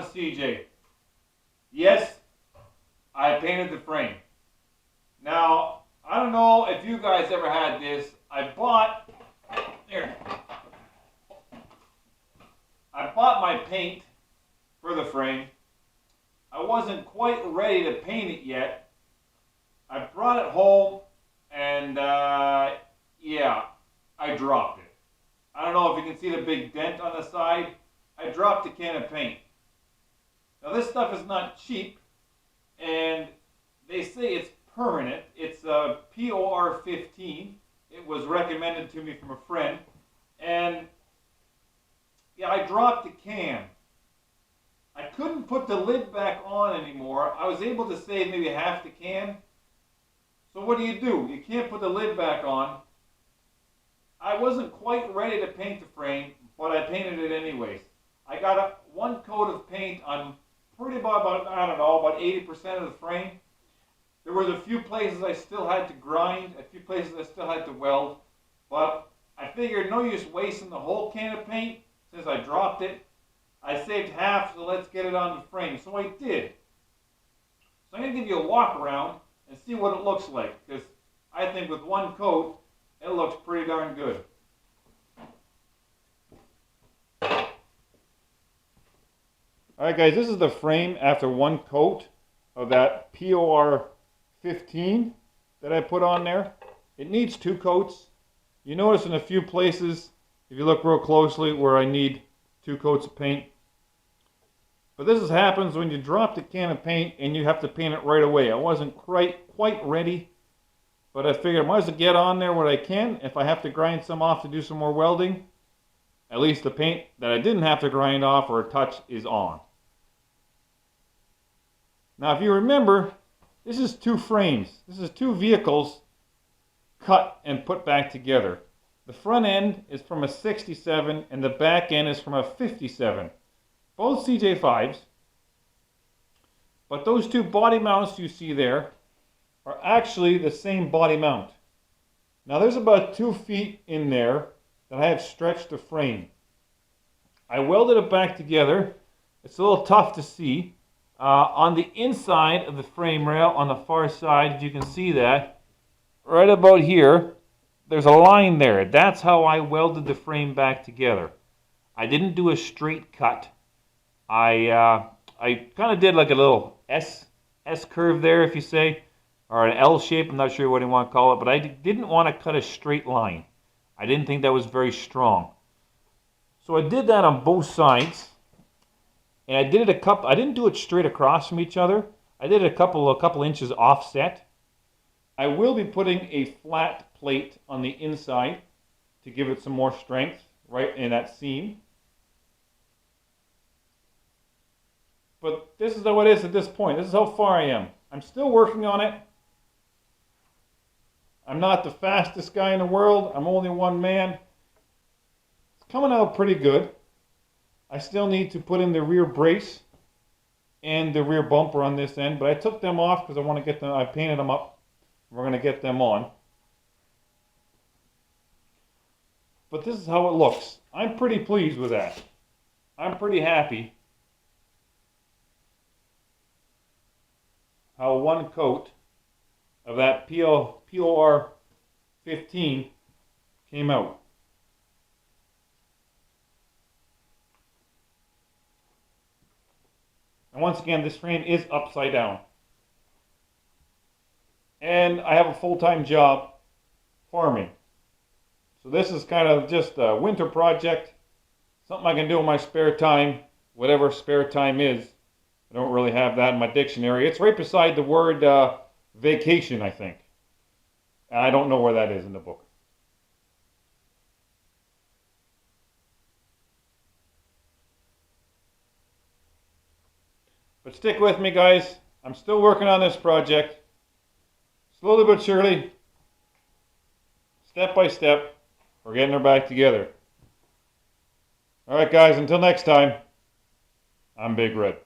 honest CJ. Yes, I painted the frame. Now, I don't know if you guys ever had this. I bought my paint for the frame. I wasn't quite ready to paint it yet. I brought it home and yeah, I dropped it. I don't know if you can see the big dent on the side. I dropped a can of paint. Now this stuff is not cheap, and they say it's permanent. It's POR 15. It was recommended to me from a friend, and yeah, I dropped the can. I couldn't put the lid back on anymore. I was able to save maybe half the can. So what do? You can't put the lid back on. I wasn't quite ready to paint the frame, but I painted it anyways. I got one coat of paint on pretty about, I don't know, about 80% of the frame. There was a few places I still had to grind, a few places I still had to weld, but I figured no use wasting the whole can of paint since I dropped it. I saved half, so let's get it on the frame. So I did. So I'm going to give you a walk around and see what it looks like, because I think with one coat, it looks pretty darn good. Alright guys, this is the frame after one coat of that POR 15 that I put on there. It needs two coats. You notice in a few places, if you look real closely, where I need two coats of paint. But this happens when you drop the can of paint and you have to paint it right away. I wasn't quite ready, but I figured I might as well get on there what I can. If I have to grind some off to do some more welding, at least the paint that I didn't have to grind off or touch is on. Now if you remember, this is two frames. This is two vehicles cut and put back together. The front end is from a 67 and the back end is from a 57. Both Cj5s. But those two body mounts you see there are actually the same body mount. Now there's about 2 feet in there that I have stretched the frame. I welded it back together. It's a little tough to see. On the inside of the frame rail, on the far side, if you can see that, right about here, there's a line there. That's how I welded the frame back together. I didn't do a straight cut. I kind of did like a little S curve there, if you say, or an L shape. I'm not sure what you want to call it, but I didn't want to cut a straight line. I didn't think that was very strong. So I did that on both sides. And I did it I didn't do it straight across from each other. I did it a couple inches offset. I will be putting a flat plate on the inside to give it some more strength right in that seam. But this is how it is at this point. This is how far I am. I'm still working on it. I'm not the fastest guy in the world. I'm only one man. It's coming out pretty good. I still need to put in the rear brace and the rear bumper on this end, but I took them off because I want to get them, I painted them up. We're going to get them on. But this is how it looks. I'm pretty pleased with that. I'm pretty happy how one coat of that POR 15 came out. And once again, this frame is upside down. And I have a full-time job farming. So this is kind of just a winter project. Something I can do in my spare time, whatever spare time is. I don't really have that in my dictionary. It's right beside the word vacation, I think. And I don't know where that is in the book. But stick with me, guys. I'm still working on this project. Slowly but surely, step by step, we're getting her back together. All right, guys, until next time, I'm Big Red.